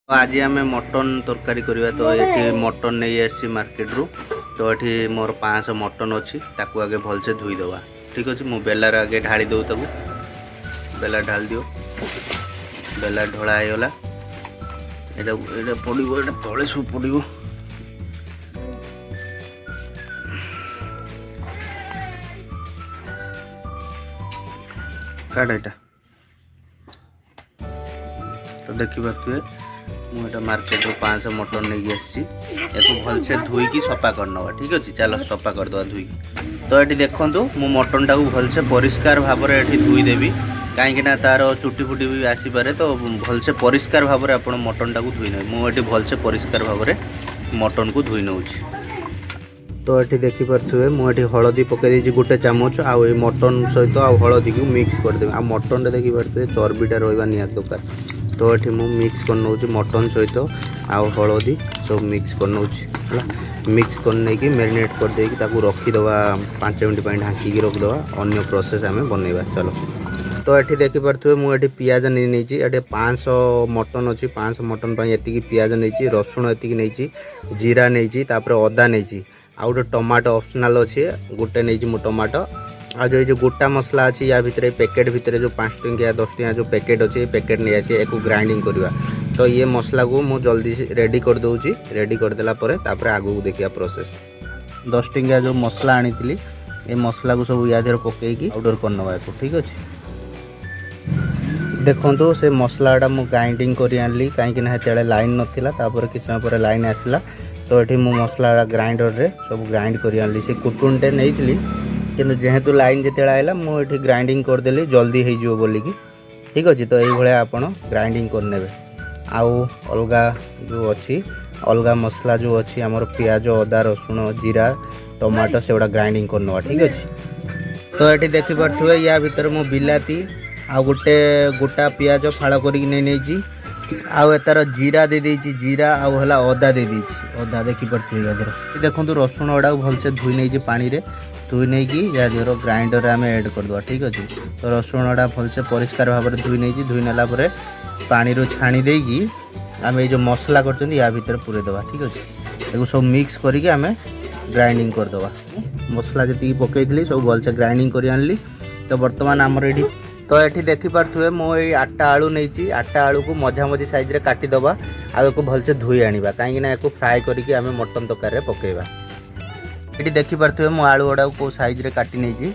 तो आज आम मटन तरकारी करवा। तो ये मटन नहीं आसी मार्केट रू। तो ये मोर 500 मटन अच्छी ताकू आगे भलसे धोईदे। ठीक अच्छे मु बेलार आगे ढाली दो ताकू बेला ढाल दियो। बेला ढला होगा ये पड़ो ये तले सब पड़ो। काट एटा तो देखी पारे मुझे मार्केट रू 500 मटन नहीं आसी भलसे धोईकी सफा करनवा। ठीक अच्छे चलो सफा करदे धोईकी। तो ये देखूँ मु मटन टाक भलसे परिष्कार भाव में धोईदेवी कहीं तार चुटी फुटी भी आसीपे। तो भलसे परिष्कार भाव में आप मटन टाक धोई ने मुझे भलसे परिष्कार भाव में मटन को धोई नौ। तो ये देखिपे मुझे हलदी पकई गोटे चामच आउ मटन सहित हलदी को मिक्स करदेवी। आ मटन देखिपे चर्बीटा रहा निहाती दरकार। तो ये मिक्स कर नौ मटन सहित आउ हलदी सब मिक्स कर नौ मिक्स करने की मेरिनेट कर देकी ताकू रखीदवा 5 मिनट ढांकी रखीदवा। अन्य प्रोसेस आम बनवा चलो। तो ये देखिपे मुझे पियाज नहीं 500 मटन अच्छी 500 मटन ये पियाज नहीं रसुण ये नहीं जीरा नहीं अदा नहीं आउ गोटे टमाटो ऑप्शनल अच्छे गोटे नहीं मु टमाटो आ जो गोटा मसला अच्छी या भितर पैकेट भितर जो 5 टंकिया 10 टंकिया जो पैकेट अच्छे पैकेट नहीं आसी एक ग्राइंडिंग करवा। तो ये मसला को मु जल्दी रेडी कर दूची। रेडी करदेला आगू को देखिया प्रोसेस 10 टंकिया जो मसला आनी ये मसला को सब या पकईकी पाउडर करनवा। ठीक अच्छे देखो से मसलाटा मु ग्राइंडिंग कर आनली कहीं लाइन नाला कि समय पर लाइन आसला। तो ये मु मसला ग्राइंडर रे सब ग्राइंड कर आनली से कुटुनटे नहीं कि जेहेतु लाइन जिते आएगा मुझे ग्राइंडिंग करदेली जल्दी हो बोलिकी। ठीक अच्छे तो ये आप ग्राइंडिंग करने आउ अलगा जो अच्छी अलगा मसला जो अच्छी आमर पियाज अदा रसुण जीरा टमाटो से गुड़ा ग्राइंडिंग करनवा। ठीक अच्छे तो ये देखिपे या भीतर मु बिलाती आ गोटे गोटा पियाज फाड़ कर आउ तार जीरा दे देछि जीरा आउ हला अदा दे देछि अदा देखिपे देखो रसुण गुड़ा भलसे धोई नहीं पानी रे धोई नहीं कि यार ग्राइंडर आम ऐड करदे। ठीक अच्छे तो रसुण गुड़ा भलसे परिष्कार भाव में धोई नहीं धोई नाला पानी रू छाणी देकी आम ये जो मसला कर या भीतर पूरे दवा। ठीक अच्छे सब मिक्स करके आम ग्राइंडिंग करदे। मसला जी पकई सब भलसे ग्राइंडिंग कर आनली। तो बर्तमान आमर ये तो ये देखिपे मुझे 8टा आलू नहीं 8टा आलू को मझा मझी साइज रे काटिदबा आको भलसे धोई आनिबा कहीं या फ्राए करके आम मटन तरकारी पकेबा। ये देखिपे मु आलू गुड़ा को साइज रे काटी नहीं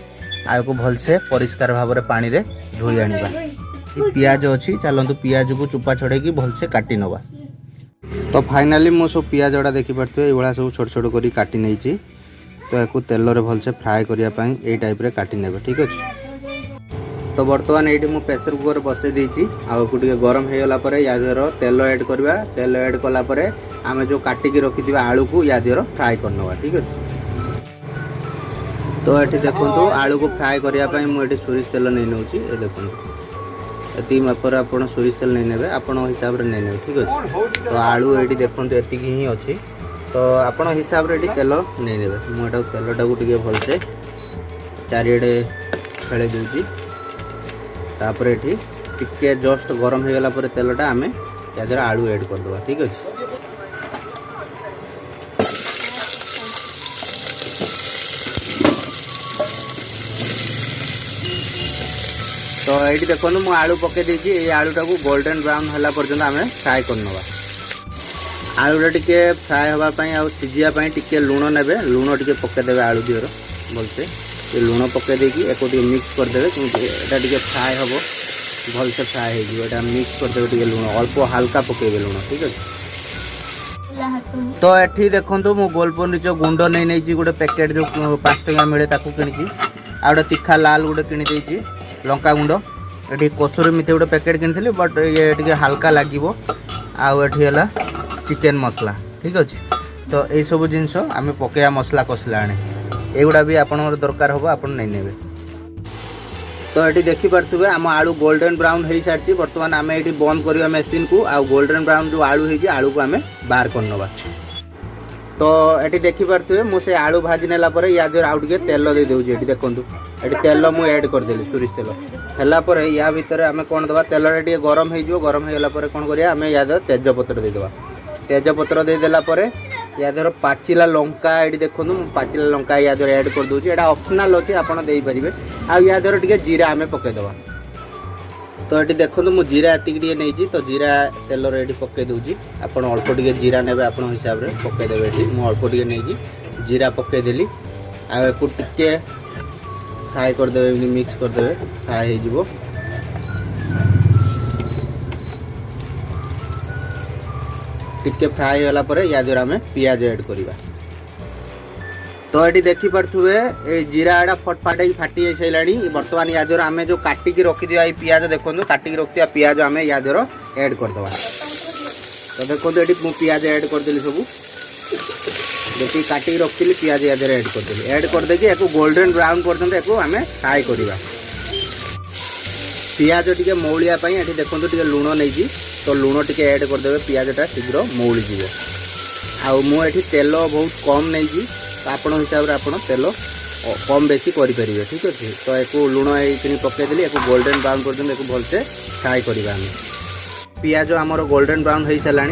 आको भलसे परिष्कार भाव में पानी रे धोई आनिबा। पियाज अच्छी चलतु पियाज को चुपा छड़ेकी भलसे काटी नवा। तो फाइनाली मो सब पियाज गुड़ा देखिपे ये सब छोट छोट कर काटी नहीं तो या तेल रे भलसे फ्राए करने ये टाइप रे काटी नेबे। ठीक अच्छे तो बर्तमान ये मुझे प्रेसर कुकर बसई देती आगे गरम हो गला या देहर तेल ऐड करवा। तेल ऐड कलापर आम जो काटिकी रखी आलू को या देहर फ्राए करनवा। ठीक अच्छे तो ये देखो आलू को फ्राए करने मुझे सोरिष तेल नहीं नौ ये देखो ये मापर आप सोरिष तेल नहीं ने आप हिसाब से नहीं ने। ठीक अच्छे तो आलू ये देखो ये ही अच्छी तो आप हिसाब से तेल नहीं ने मुझे तेल टाक भलसे चारिड़े खेल दूसरी तापर ये टिके जस्ट गरम हो गला तेलटा आम या आलू ऐड करदे। ठीक अच्छे तो ये देखो मु आलू पके देछि ये आलूटा को गोल्डन ब्राउन होला पर्यंत आम फ्राए करनवा। आलूटा टिके फ्राए होगापाई आ सीझापाई टिके लुण नेबे लुण टिके पकेदेवे आलू दिहर भलसे ये लुण पके देकी एको टिके मिक्स करदेवे एटा टिके फ्राए हम भलसे फ्राए हो मिक्स करदेवे टिके लुण अल्प हाल्का पकेबे लुण। ठीक अच्छे तो ये देखो मो गोलपन जो गुंड नहीं गोटे पैकेट जो 5 टंका मिले ताकू किणी आ गोटे तीखा लाल गोटे किणी लंका गुंड ये कसूरी मेथी गोटे पैकेट किनी बट ये टिके हल्का लगे आला चिकेन मसला। ठीक अच्छे तो ये सब जिनस आम पकेया मसला कसला आने एगुड़ा भी आप दरकार हम आप नहीं ने। तो ये देखिपे आम आलू गोल्डन ब्राउन हो सारी बर्तमान आम ये बंद करवा मेसीन को आ गोल्डन ब्राउन जो आलू हो आलू को आम बाहर करनवा। तो ये देखिपे मुझे आलू भाजी नेला या देहर आउ टे तेल दे दूँ ये देखूँ ये तेल मुझे ऐड करदेली सोरिष तेल है या भितर आम कौन दबा तेल टे गरम हो गरम होगा कौन करिया आम या देहर तेजपत्र देदेबा तेजपत्र देदेला या देहर पाचिला लंका ये देखो पाचिला लंका या देहर ऐड कर दूसरी यहाँ ऑप्शनल अच्छे आपड़ देपारे आ या देहर टे जीरा आम पकईदबा तो ये देखो मुझे जीरा एतिक नहीं तो जीरा तेल ये पकई दूसरी आप अल्प टे जीरा ने आप हिसाब से पकईदेवे ये मुझे अल्प टे नहीं जीरा पकईदेली आपको टिके फ्राए करदे मिक्स करदे फ्राए हो टिके फ्राए होला या द्वारा आम पियाज ऐड करवा तो ये देखिपे जीरा एडा फटफाट फाटी सारा बर्तमान या द्वारा आम जो काटिक रखी ये पियाज देखो काटिक रखा पियाज आम या द्वारा ऐड करदे तो देखो ये मुझे पियाज ऐड करदेली सब देखिए काटिक रखी पियाज या द्वारा ऐड करदे या गोल्डन ब्राउन पर्यंत आम फ्राए करवा पियाज टे मौलियापाई ये देखो टे लुण नहीं तो लुण टे ऐड करदे पियाजटा शीघ्र मौली जीव आउ मुझे तेल बहुत कम नहीं तो आपण हिसाब से आप तेल कम बेसी करें ठीक अच्छे तो एक लुण ये पकईदेली एक गोल्डन ब्राउन पर्यटन एक भलसे फ्राए करवा पियाज आमर गोल्डन ब्राउन हो सारा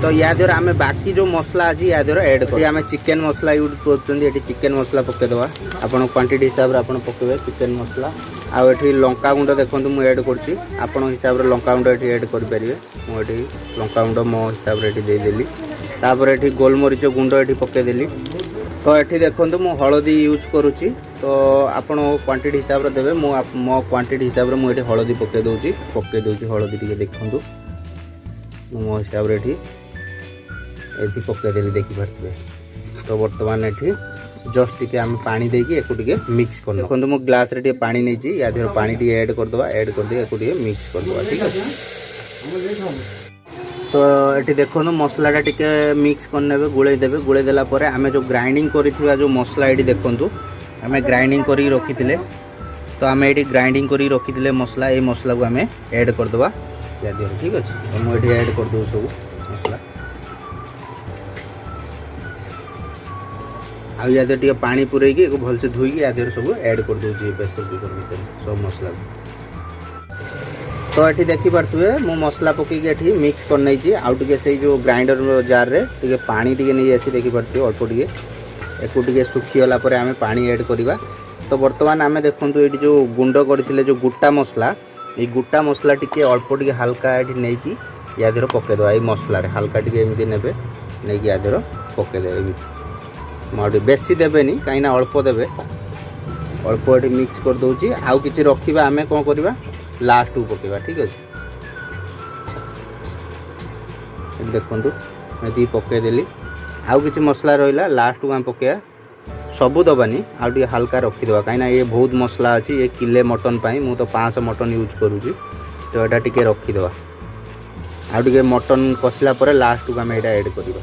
तो या द्वारा आम बाकी जो मसला अच्छी या द्वारा ऐड कर आम चिकेन मसला यूज कर चिकेन मसला पकईदवा आप क्वांटिटी हिसाब से आप पकड़े चिकेन मसला आउ ये लंका गुंड देखो मुझे ऐड कर हिसाब से लंका गुंड ये ऐड करेंगे मुझे लंका गुंड मो हिसाब से देदेली तापर ये गोलमरीच गुंड ये पकईदेली तो ये देखो मु हलदी यूज करुच्ची तो आपण क्वांटिटी हिसाब से देवे मो क्वांटिटी हिसाब से मुझे हलदी पकई दूसरी हलदी टे देखूँ मो हिसाब से ये पकईदेली देखिपे तो बर्तमान ये जस्ट टी आम पानी देकी एक मिक्स कर देखो मो ग्लास रे पानी नहीं या देहर पानी टी ऐड करदे ऐड करदे मिक्स करदे ठीक है तो ये देखो मसलाटा टिके मिक्स करने गुड़ेदेवे गुड़ेदेला आम जो ग्राइंडिंग करा जो मसला ये देखूँ आम ग्राइंडिंग कर रखी तो आम ये ग्राइंडिंग कर रखी मसला ये मसला को आम ऐड करदे या देहर ठीक अच्छे तो मुझे ऐड करदे सब मसला आ या टे पानी पूरेगी एक भलसे धोईकी या देहर सब ऐड कर दूसरी प्रेसर कुकर भितर सब मसला तो ये देखिपे मु मसला पकईकी ये मिक्स कर नहीं आउ टे से जो ग्राइंडर जार रे टे पानी टे नहीं अच्छी देखिपे अल्प टे एक सुखीगला आम पानी ऐड करवा तो बर्तमान आम देखूँ ये जो गुंड करते जो गुटा मसला ये गुटा मसला टी अल्प टे हाल्का ये नहीं या देहर पकईदे ये मसला हाल्का टे एमती ने नहीं या देहर पकईदे मुझे बेसी देवेनि कहीं अल्प देवे अल्प ये मिक्स कर दूसरी आउ कि रखा आम कौन करवा लास्ट को पकेवा ठीक अच्छे देखो ये पकईदेली आउ कि मसला रहा लास्ट को आम पकेवा सबू दबानी आउ टे हाल्का रखीदे कहीं ये बहुत मसला अच्छी ये किले मटन पाई मु तो 500 मटन यूज करुँगी तो यहाँ टे रखीदे आउ टे मटन कषिला लास्ट को आम यहाँ ऐड करवा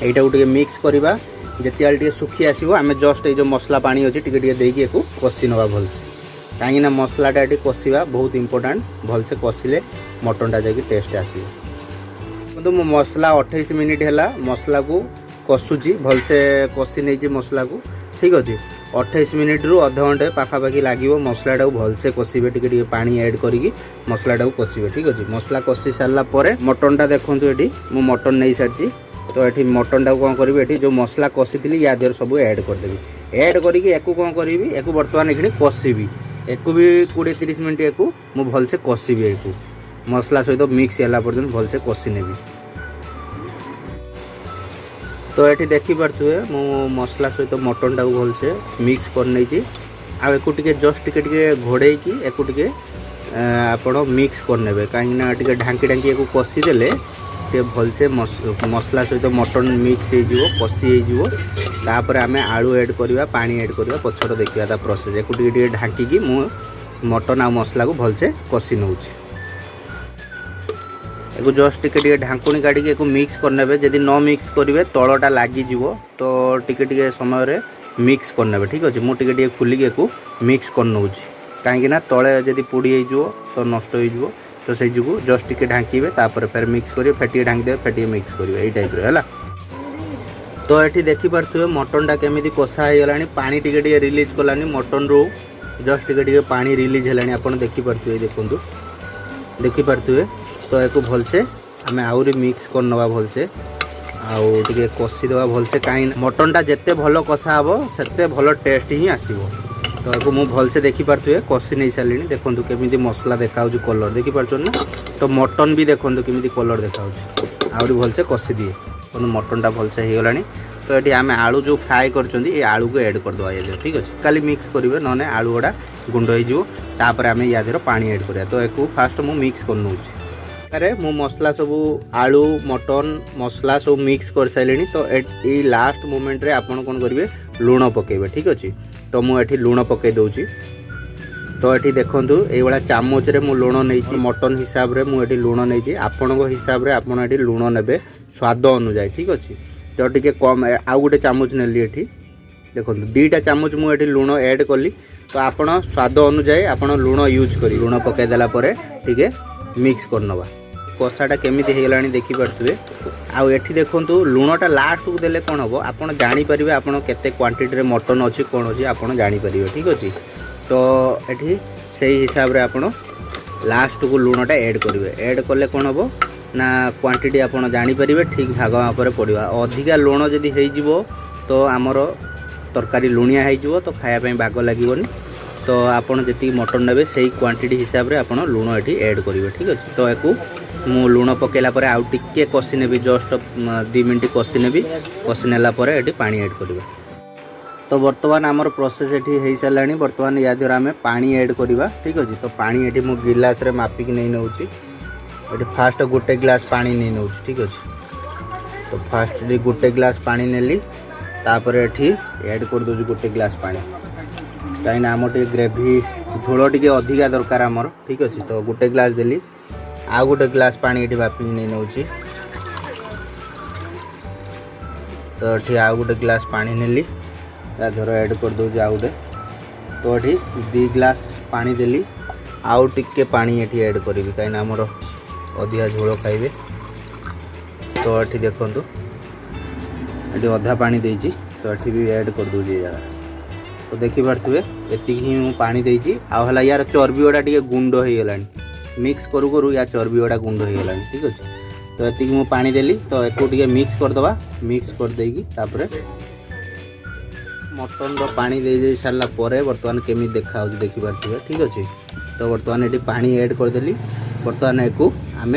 यहीटा को टे मिक्स करवा जिते टे सुखी आसो आम जस्ट ये मसला पानी अच्छी टे देकी कषि नवा भलसे कहीं मसलाटा ये कषा बहुत इंपोर्टाट भलसे कषिले मटनटा जाकि टेस्ट आसो तो मसला 28 मिनिट है मसला को कषुची भलसे कषि नहीं मसला को ठीक अच्छे 28 मिनिट रु अध घंटे पाखापाखि लगे मसलाटा को भलसे कषिबे टिके पानी ऐड करी मसलाटा को कषिबे ठीक अच्छे मसला कषि सारापर मटनटा देखूँ ये मु मटन नहीं सारी तो ये मटनटा को कौन करी ये जो मसला कषि या देहर सब ऐड करदेवी ऐड करी कौन करी एक बर्तमान ये कषिबी एक भी 20-30 मिनट एक मु भलसे कषिबी एक मसला सहित मिक्स होला पर्यंत भलसे कषि नेबी तो ये देखिपे मु मसला सहित मटनटा को भलसे मिक्स कर नहीं आउ जस्ट टिके घोड़े की एक आपण मिक्स करने कहीं ढांकी ढांकी एक कषिदेले टे भलसे मसला सहित मटन मिक्स हो कषि होपर आम आलू ऐड करवा पानी ऐड करवा पछड़ देखा प्रोसेस एक ढांकी मु मटन आ मसला को भलसे कषि नौ एक जस्ट टिके ढांकुणी काढ़ी एक मिक्स करने जदि न मिक्स करेंगे तलटा लगिज तो टिके समय मिक्स करने ठीक अच्छे मुझे खुलिक एक मिक्स कर नौ कहीं तले जदि पोड़ी हो तो नष्ट हो तो से जो जस्ट टिके ढांकीबे तापर फिर मिक्स करिए फेटिए ढांकी देवे फेटिए मिक्स करिए यही टाइप है तो ये देखिपे मटनटा केमी कषा हो गला पानी टिके रिलीज कलानी मटन रू जस्ट टिके पानी रिलीज है आप देखिपे देखूँ देखिपे तो एक भलसे आम आहरी मिक्स करनवा भलसे आउ टे कषिदेवा भलसे कहीं मटनटा जिते भल कषा हम से भल टेस्ट ही आसो। तो एक मुझे भलसे देखिपे कषि नहीं सारे देखूँ केमी मसला देखा कलर देखिपे ना। तो मटन भी देखूँ केमी कलर देखा आहरी भलसे कषि दिए मटनटा भलसे हो गला। तो ये आम आलू जो फ्राए कर आलू को ऐड करदे ये ठीक अच्छे खाली मिक्स करेंगे ना आलू गुड़ा गुंड होपर आम या देहर पानी ऐड करा। तो एक फास्ट मुझे मिक्स कर नौची मु मसला सब आलू मटन मसला सब मिक्स कर सारे। तो ये लास्ट मोमेंट रे आपन कौन करेंगे लुण पकेबे ठीक अच्छे। तो मुझे लुण पकई दूची। तो ये देखूँ ये चामच रे मु लुण नहीं मटन हिसाब से मुझे लुण नहीं आपण हिसाब से आपड़ ये लुण ने स्वाद अनुजाई ठीक अच्छे। तो टे कम आउ गोटे चामच नेली ये देखो 2टा चामच मुझे लुण ऐड कली। तो आपण स्वाद अनुजाई आपण लुण यूज करी लुण पकईदेला टे मिक्स करनवा कषाटा केमी होगा देखिपे। आउ ये देखूँ लुणटा लास्ट को देले कौन हम आप जापर आपड़ केते क्वांटिटी मटन अच्छी कौन अच्छी आप जापर ठीक अच्छे। तो ये से हिसाब से आप लास्ट को लुणटा ऐड करेंगे ऐड कले कौन हम ना क्वांटिटी आप जापर ठीक भाग मापर पड़ा अधिका लुण जदि हो तो आमर तरकारी लुणिया हो तो खायापी बाग लगे। तो आपड़ जी मटन ने से क्वांटिटी हिसाब से आप लुण ये ऐड करेंगे ठीक अच्छे। तो एक मु लुण पकेला आउ टिके कषि नेबी जस्ट 2 मिनट कषि नेबी कषि नेला ये पानी ऐड करेंगे। तो बर्तमान आमर प्रोसेस ये हो सारा बर्तमान या द्वारा आम पानी ऐड करवा ठीक अच्छे। तो पानी ये मु गिलास रे मापिक नहीं नौची ये फास्ट गोटे ग्लास पानी नहीं नौ ठीक अच्छे। तो फास्ट गोटे ग्लास पानी नेली तापर ये ऐड कर दूँ गोटे ग्लास पानी कहीं आम टे ग्रेवी झोल टे अधिका दरकार आमर ठीक अच्छे। तो गोटे ग्लास देली आउ गोटे ग्लास पानी ये बापिक नहीं नौची। तो ये आउ गोटे ग्लास पानी नेली धर ऐड कर दूँ आउ गोटे। तो ये 2 ग्लास पानी देली आउ टिके पानी ये ऐड करी कहीं आमर अधिका झोल खाइबे। तो ये देखूँ ये अधा पानी देती तो ये भी ऐड कर दूँ जगह। तो देखिपे एति ही पानी देती आला यार चर्बी गुड़ा टे गुंड हो गला मिक्स करू करू या चर्बी गुड़ा गुंड हो गला ठीक अच्छे। तो ये मुझे पानी देली तो एक मिक्स करदे मिक्स कर देगी तापर मटन रो पानी दे सारा बर्तमान केमी देखा देखिपे ठीक अच्छे। तो बर्तमान ये पानी ऐड करदेली बर्तमान एक आम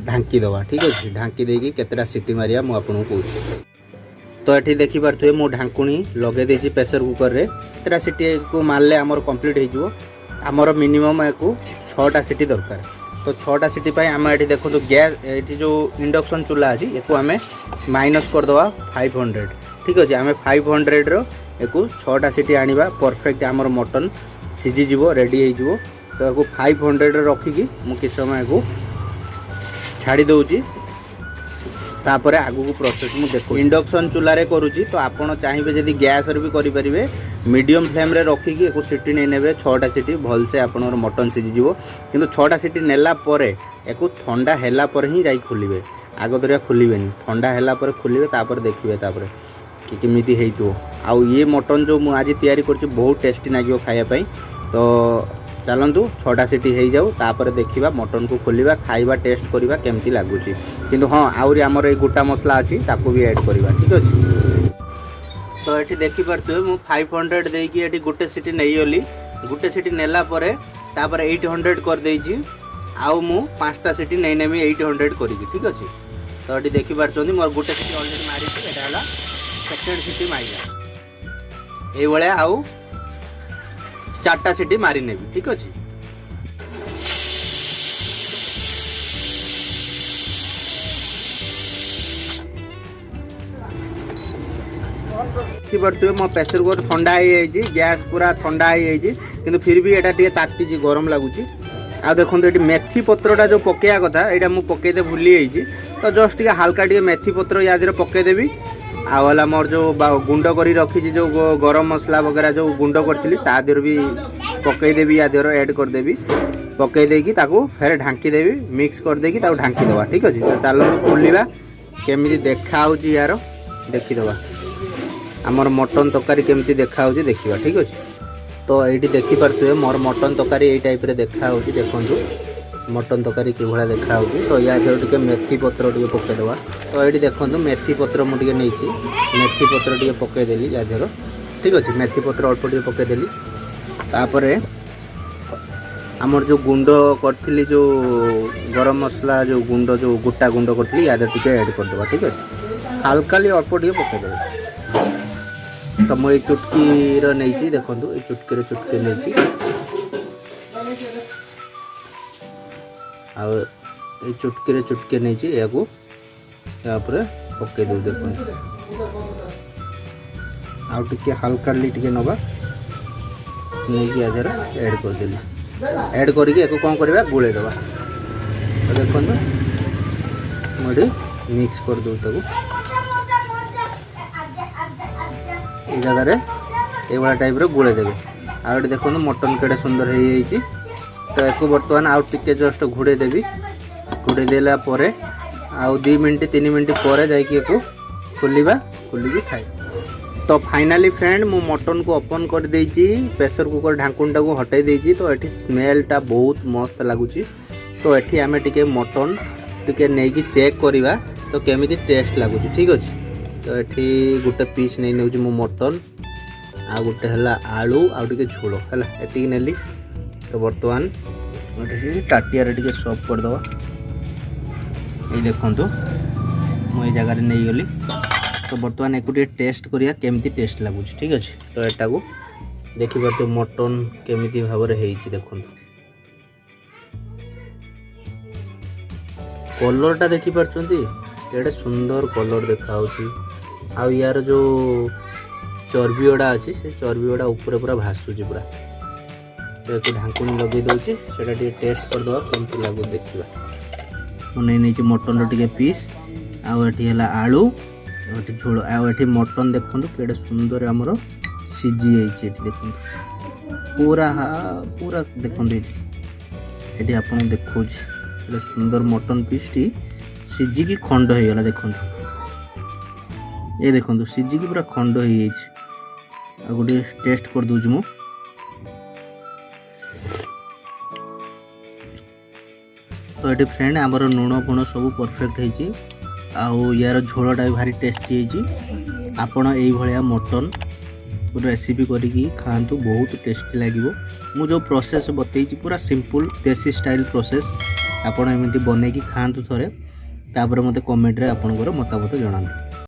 ढांकी दवा ठीक अच्छे ढांकी देगी केतेटा सीटी मारिया मुझे आपको कहूँ। तो ये देखिपे मु ढांकुणी लगे देछि प्रेशर कुकर रे केतेटा सीटी को मारले आमर कंप्लीट हो आमर मिनिमम एक 6टा सीटी दरकार। तो 6टा सीटी पाई आम ये देखो तो गैस ये जो इंडक्शन चूल्हा अच्छी एक आम माइनस करदे 500 ठीक अच्छे। आम 500 रो एक 6टा सीटी आनिबा परफेक्ट आमर मटन सीझीज रेडी हो। तो एक 500 रखिकी मुझे किस समय को छाड़ी दूची तापर आगू को प्रोसेस मुझे देखो इंडक्शन चूल्हा करुँची। तो आपड़ चाहिए जदि गैस भी करेंगे मीडियम फ्लेम रे रखिकी एक सीटी नहीं ने 6टा सीटी भलसे आप मटन सीझीज कि 6टा सीटी नेला एक ठंडा है ही जा खोलेंगे आग दरिया खोलें ठंडा है खोलेंगे तापर देखिए तापर कि केमिति हेइतो। आउ ये मटन जो मुझे आज तैयारी कर बहुत टेस्टी लगे खायापाई। तो चलतु 6टा सीटी हो जाऊ तापर देखा मटन को खोलिबा खाइबा टेस्ट करवा केमती लगुच। किंतु हाँ आउरी आमर ये गोटा मसला अच्छी ताकू भी ऐड करवा ठीक अच्छे। तो ये देखिपे मुझे 500 देकी ये गोटे सीटी नहीं गली गोटे सीटी नेला तापर 800 कर देछि आउ मु 5टा सीटी नहीं नेमी 800 करी ठीक अच्छे। तो ये देखिपे मोर गोटे सीटी ऑलरेडी मारी एटा सेकेंड सीटी मारिला ये आउ 4टा सीटी मारी नेबी ठीक अच्छे। देखिपे मो प्रेसर कुकर ठंडा हो गैस पूरा ठंडा हो फिर भी एटा टे ताती गरम लगुच। आ देखो ये मेथी पत्रटा जो पकड़ा कथा यहाँ मुझे पकईदे भूली जाइए। तो जस्ट टे हाल्का टे मेथी पत्र या पकईदेवी आला मोर जो गुंड करी रखी जो गरम मसला वगैरह जो गुंड करी तादेर भी पकईदेवी या देर ऐड करदेवी पकईदेकी फिर ढांकी देवी मिक्स करदेकी ढांकी देवा ठीक अच्छे। तो चलो खोलिया केमिति देखा होची यार देखि दबा हमर मटन तरकारी केमिति देखा होची देखिबा ठीक अछि। तो एठी देखि परतुए मोर मटन तरकारी एई टाइप रे देखा होची देखंतु मटन तरकारी कि भला देखा होची। तो या देर टिके मेथी पत्र टिके पके दबा। तो एठी देखंतु मेथी पत्र मु टिके नेछि मेथी पत्र टिके पके देली या देर ठीक अछि। मेथी पत्र अल्प टिके पके देली तापरे आमर जो गुंड करथिली जो गरम मसला जो गुंड जो गोटा गुंड करथिली या देर टिके ऐड कर दबा ठीक अछि। हल्काली अल्प टिके पके देबे। तो मु ए चुटकी रो नेछि देखंतु ए चुटकी रे चुटकी नेछि आ ए चुटकी रे चुटकी नेछि याको तापरे पके दउ देखंतु आ टिके हल्काली टिके नबा नेछि या देर ऐड कर देली ऐड करके एक कौन करवा गुले दबा। तो देखो मुझे मिक्स कर दो तक ये जगह ये टाइप रे गुले देवे। आउ देखो मटन केड़े सुंदर हो जाइए। तो एक बर्तमान आउ टिके जस्ट घोड़े देवी घोड़े देला परे आउ 2 मिनट 3 मिनट पर जाइए खोलिबा खोलिकी खाए। तो फाइनाली फ्रेंड मु मटन को ओपन कर देइची प्रेशर कुकर ढांकुनटा को हटाई देइची। तो एठी स्मेलटा बहुत मस्त लागुची। तो एठी आमे टिके मटन टिके नै कि चेक करिवा तो केमिति टेस्ट लागुची ठीक अछि। तो एठी गुटे पीस नै नेउची मु मटन आ गुटे हला आलू आ टिके झोलो हला एति नेली। तो वर्तमान एठी टाटिया रे टिके सर्व कर दवा। ए देखंतु मु ए जगह रे नै गली। तो बर्तमान एक टेस्ट करिया केमिति टेस्ट लागुची ठीक अछि। तो एटा को देखि परते मटन केमिति भाबरे हेइची देखंतु कलरटा देखि परचंती एडे सुंदर कलर देखा होची। आ यार जो चर्बी ओडा अछि से चर्बी ओडा ऊपर पूरा भासुची पूरा। तो एक ढांकुनी लगे दउची सेटा टिके टेस्ट कर दवा केमिति लागु देखिबा। मने नै कि मटन रो टिके पीस आ एठी हला आलू एठी झोल आ एठी मटन देखंतु केडे सुंदर हमरो सिजी आइछि। एठी देखंतु पूरा पूरा देखंतु एठी आपन देखौछि केडे सुंदर मटन पीसटी सिजी की खंड हे गला देखंतु। ए देखंतु सिजी की पूरा खंड हे आइछि। आ गुडी टेस्ट कर दोजु मु। तो एठी फ्रेंड हमरो नुण गुण सब परफेक्ट हेछि। आउ यार झोलटा भी भारी टेस्टी है। आपण यही भाया मटन रेसिपी करिकी खातु बहुत टेस्टी लगे। मु जो प्रोसेस बतई पूरा सिंपल देसी स्टाइल प्रोसेस आपण एमती बनैकी खातु थरे तापर मते कमेंट रे आपनकर मतामत जणांतु।